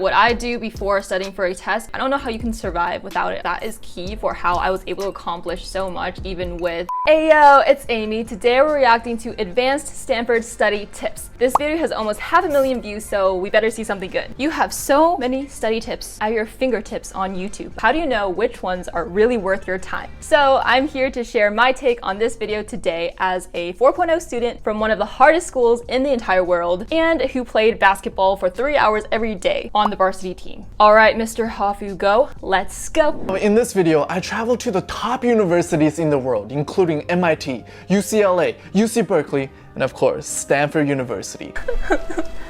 What I do before studying for a test, I don't know how you can survive without it. That is key for how I was able to accomplish so much even with Ayo, it's Amy. Today we're reacting to advanced Stanford study tips. This video has almost 500,000 views, so we better see something good. You have so many study tips at your fingertips on YouTube. How do you know which ones are really worth your time? So I'm here to share my take on this video today as a 4.0 student from one of the hardest schools in the entire world and who played basketball for 3 hours every day on the varsity team. All right, Mr. Hafu Go, let's go. In this video, I traveled to the top universities in the world, including MIT, UCLA, UC Berkeley, and of course, Stanford University.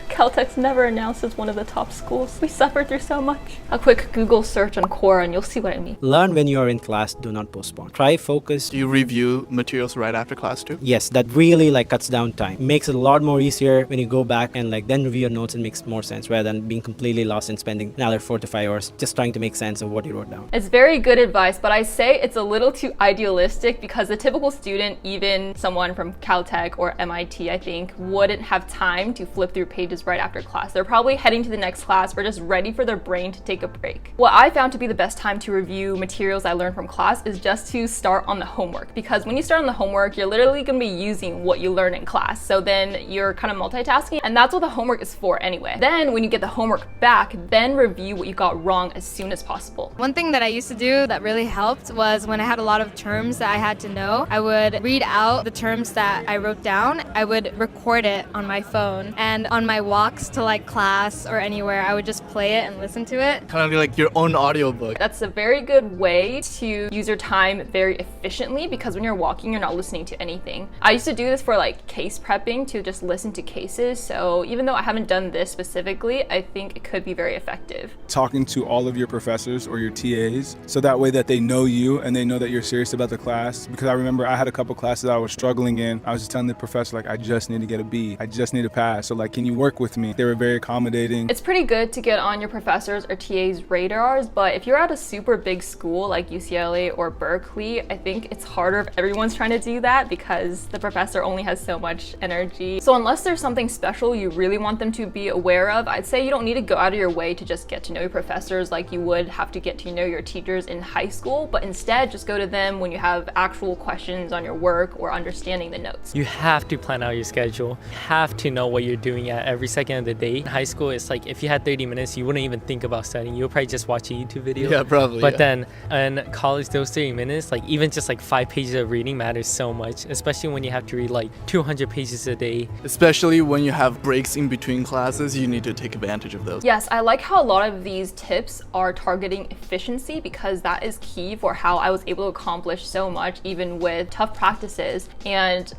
Caltech's never announced as one of the top schools. We suffered through so much. A quick Google search on Quora and you'll see what I mean. Learn when you are in class, do not postpone. Try focus. Do you review materials right after class too? Yes, that really cuts down time. Makes it a lot more easier when you go back and then review your notes. It makes more sense rather than being completely lost and spending another 4 to 5 hours just trying to make sense of what you wrote down. It's very good advice, but I say it's a little too idealistic because the typical student, even someone from Caltech or MIT, I think, wouldn't have time to flip through pages right after class. They're probably heading to the next class or just ready for their brain to take a break. What I found to be the best time to review materials I learned from class is just to start on the homework, because when you start on the homework, you're literally going to be using what you learn in class. So then you're kind of multitasking, and that's what the homework is for anyway. Then when you get the homework back, then review what you got wrong as soon as possible. One thing that I used to do that really helped was when I had a lot of terms that I had to know, I would read out the terms that I wrote down. I would record it on my phone, and on my walks to class or anywhere, I would just play it and listen to it. Kind of like your own audiobook. That's a very good way to use your time very efficiently, because when you're walking, you're not listening to anything. I used to do this for case prepping, to just listen to cases. So even though I haven't done this specifically, I think it could be very effective. Talking to all of your professors or your TAs, so that way that they know you and they know that you're serious about the class. Because I remember I had a couple classes I was struggling in. I was just telling the professor, I just need to get a B. I just need to pass. So can you work with me? They were very accommodating. It's pretty good to get on your professors or TA's radars, but if you're at a super big school like UCLA or Berkeley, I think it's harder if everyone's trying to do that because the professor only has so much energy. So unless there's something special you really want them to be aware of, I'd say you don't need to go out of your way to just get to know your professors like you would have to get to know your teachers in high school, but instead just go to them when you have actual questions on your work or understanding the notes. You have to plan out your schedule. You have to know what you're doing at every second of the day. In high school, it's if you had 30 minutes, you wouldn't even think about studying. You'll probably just watch a YouTube video. Yeah, probably. But then in college, those 30 minutes, even just 5 pages of reading matters so much, especially when you have to read 200 pages a day. Especially when you have breaks in between classes, you need to take advantage of those. Yes, I like how a lot of these tips are targeting efficiency, because that is key for how I was able to accomplish so much even with tough practices and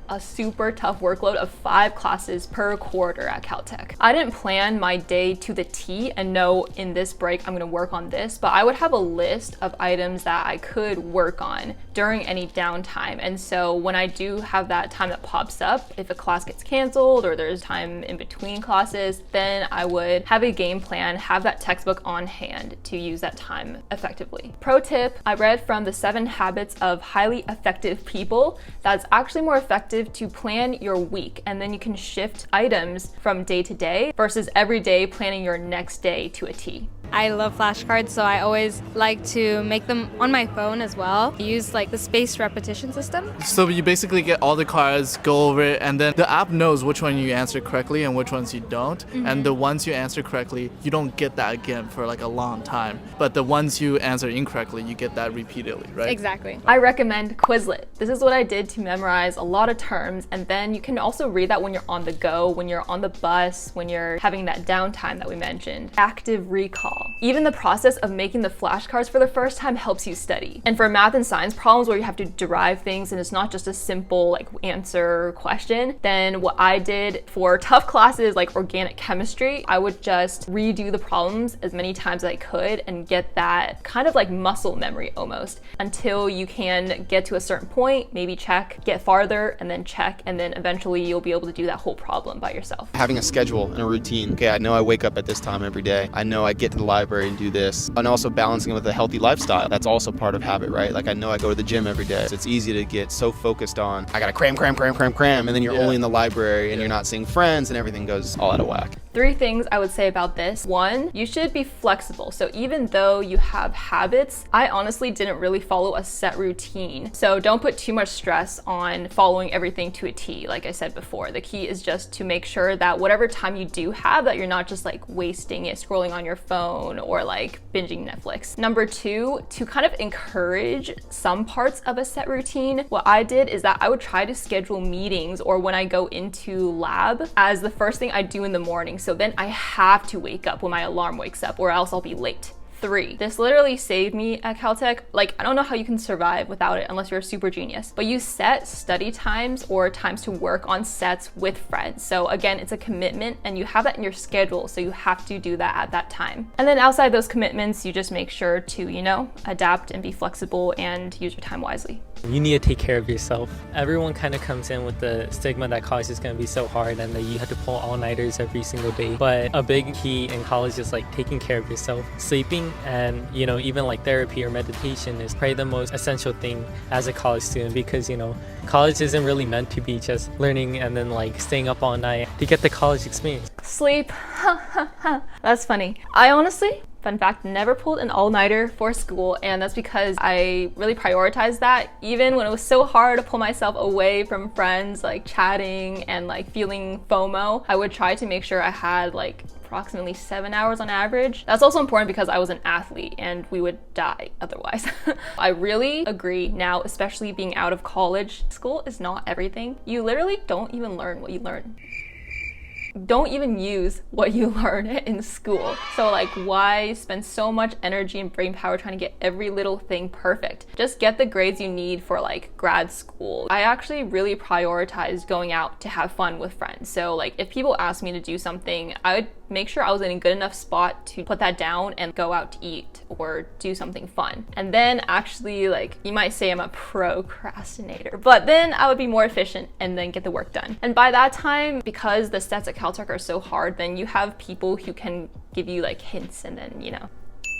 a super tough workload of 5 classes per quarter at Caltech. I didn't plan my day to the T and know in this break I'm gonna work on this, but I would have a list of items that I could work on during any downtime. And so when I do have that time that pops up, if a class gets canceled or there's time in between classes, then I would have a game plan, have that textbook on hand to use that time effectively. Pro tip, I read from the 7 Habits of Highly Effective People that's actually more effective to plan your week, and then you can shift items from day to day versus every day planning your next day to a T. I love flashcards, so I always like to make them on my phone as well. I use the spaced repetition system. So you basically get all the cards, go over it, and then the app knows which one you answer correctly and which ones you don't. And the ones you answer correctly, you don't get that again for a long time. But the ones you answer incorrectly, you get that repeatedly, right? Exactly. I recommend Quizlet. This is what I did to memorize a lot of terms, and then you can also read that when you're on the go, when you're on the bus, when you're having that downtime that we mentioned. Active recall. Even the process of making the flashcards for the first time helps you study. And for math and science problems where you have to derive things and it's not just a simple answer question, then what I did for tough classes like organic chemistry, I would just redo the problems as many times as I could and get that kind of muscle memory almost, until you can get to a certain point, maybe check, get farther, and then check, and then eventually you'll be able to do that whole problem by yourself. Having a schedule and a routine. Okay, I know I wake up at this time every day. I know I get to the library and do this. And also balancing it with a healthy lifestyle. That's also part of habit, right? I know I go to the gym every day. So it's easy to get so focused on, I gotta cram, and then you're only in the library and you're not seeing friends and everything goes all out of whack. 3 things I would say about this. 1, you should be flexible. So even though you have habits, I honestly didn't really follow a set routine. So don't put too much stress on following everything to a T. Like I said before, the key is just to make sure that whatever time you do have, that you're not just like wasting it scrolling on your phone or like binging Netflix. Number 2, to kind of encourage some parts of a set routine, what I did is that I would try to schedule meetings or when I go into lab as the first thing I do in the morning. So then I have to wake up when my alarm wakes up or else I'll be late. 3, this literally saved me at Caltech. Like, I don't know how you can survive without it unless you're a super genius, but you set study times or times to work on sets with friends. So again, it's a commitment and you have that in your schedule. So you have to do that at that time. And then outside those commitments, you just make sure to, you know, adapt and be flexible and use your time wisely. You need to take care of yourself. Everyone kind of comes in with the stigma that college is going to be so hard and that you have to pull all-nighters every single day. But a big key in college is like taking care of yourself. Sleeping and, you know, even like therapy or meditation is probably the most essential thing as a college student, because, you know, college isn't really meant to be just learning and then like staying up all night to get the college experience. Sleep. That's funny. I honestly, fun fact, never pulled an all-nighter for school, and that's because I really prioritized that. Even when it was so hard to pull myself away from friends, like chatting and like feeling FOMO, I would try to make sure I had like approximately 7 hours on average. That's also important because I was an athlete and we would die otherwise. I really agree now, especially being out of college, school is not everything. You literally don't even learn what you learn. Don't even use what you learn in school. So like, why spend so much energy and brain power trying to get every little thing perfect? Just get the grades you need for like grad school. I actually really prioritized going out to have fun with friends. So like, if people asked me to do something, I would make sure I was in a good enough spot to put that down and go out to eat or do something fun. And then actually, like, you might say I'm a procrastinator, but then I would be more efficient and then get the work done. And by that time, because the stats at Caltech are so hard, then you have people who can give you like hints, and then, you know,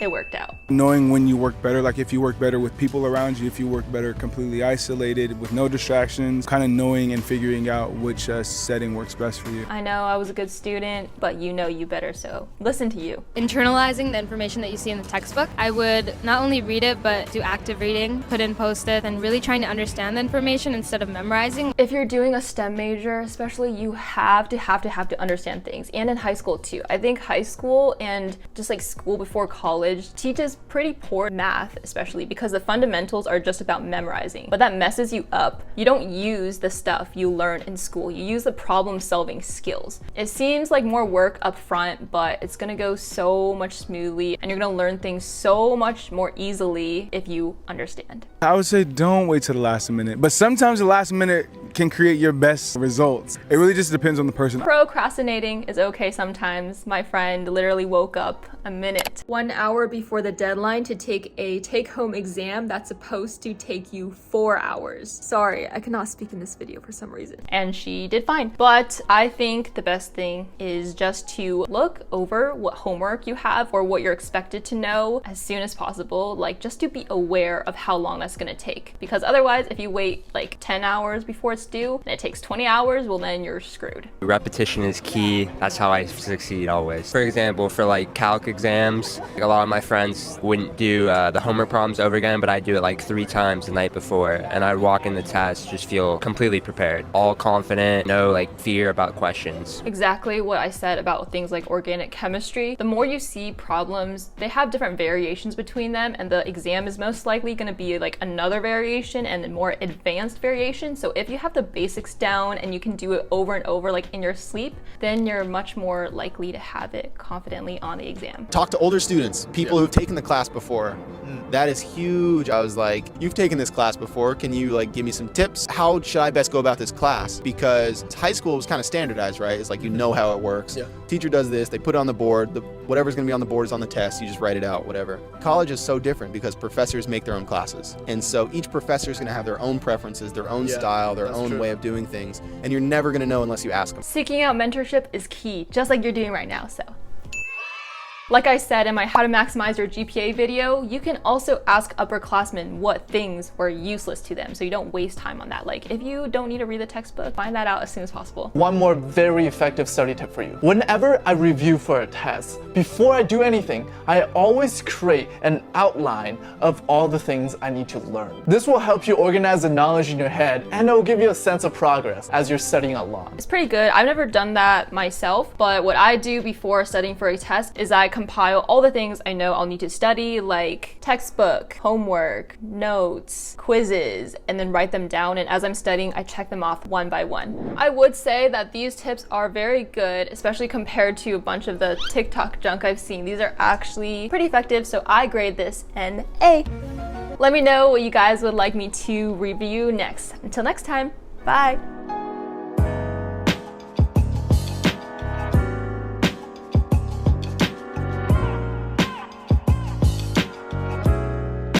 it worked out. Knowing when you work better, like if you work better with people around you, if you work better completely isolated with no distractions, kind of knowing and figuring out which setting works best for you. I know I was a good student, but you know you better, so listen to you. Internalizing the information that you see in the textbook, I would not only read it, but do active reading, put in post-it, and really trying to understand the information instead of memorizing. If you're doing a STEM major, especially, you have to understand things, and in high school too. I think high school and just like school before college teaches pretty poor math, especially because the fundamentals are just about memorizing, but that messes you up. You don't use the stuff you learn in school, you use the problem-solving skills. It seems like more work up front, but it's gonna go so much smoothly and you're gonna learn things so much more easily if you understand. I would say don't wait till the last minute, but sometimes the last minute can create your best results. It really just depends on the person. Procrastinating is okay sometimes. My friend literally woke up a minute, 1 hour before the deadline to take a take-home exam that's supposed to take you 4 hours. Sorry, I cannot speak in this video for some reason. And she did fine. But I think the best thing is just to look over what homework you have or what you're expected to know as soon as possible, like just to be aware of how long that's gonna take. Because otherwise, if you wait like 10 hours before it's due and it takes 20 hours, well then you're screwed. Repetition is key. That's how I succeed always. For example, for like calc exams, a lot of my friends wouldn't do the homework problems over again, but I'd do it like 3 times the night before, and I'd walk in the test just feel completely prepared, all confident, no like fear about questions. Exactly what I said about things like organic chemistry. The more you see problems, they have different variations between them, and the exam is most likely going to be like another variation and a more advanced variation. So if you have the basics down and you can do it over and over like in your sleep, then you're much more likely to have it confidently on the exam. Talk to older students, people who've taken the class before. That is huge. I was like, you've taken this class before, can you like give me some tips? How should I best go about this class? Because high school was kind of standardized, right? It's like, you know how it works. Yeah. Teacher does this, they put it on the board, whatever's gonna be on the board is on the test, you just write it out, whatever. College is so different because professors make their own classes. And so each professor is gonna have their own preferences, their own style, their own way of doing things. And you're never gonna know unless you ask them. Seeking out mentorship is key, just like you're doing right now, so. Like I said in my How to Maximize Your GPA video, you can also ask upperclassmen what things were useless to them so you don't waste time on that. Like if you don't need to read the textbook, find that out as soon as possible. One more very effective study tip for you. Whenever I review for a test, before I do anything, I always create an outline of all the things I need to learn. This will help you organize the knowledge in your head, and it will give you a sense of progress as you're studying along. It's pretty good. I've never done that myself, but what I do before studying for a test is I compile all the things I know I'll need to study, like textbook, homework, notes, quizzes, and then write them down. And as I'm studying, I check them off one by one. I would say that these tips are very good, especially compared to a bunch of the TikTok junk I've seen. These are actually pretty effective, so I grade this an A. Let me know what you guys would like me to review next. Until next time, bye.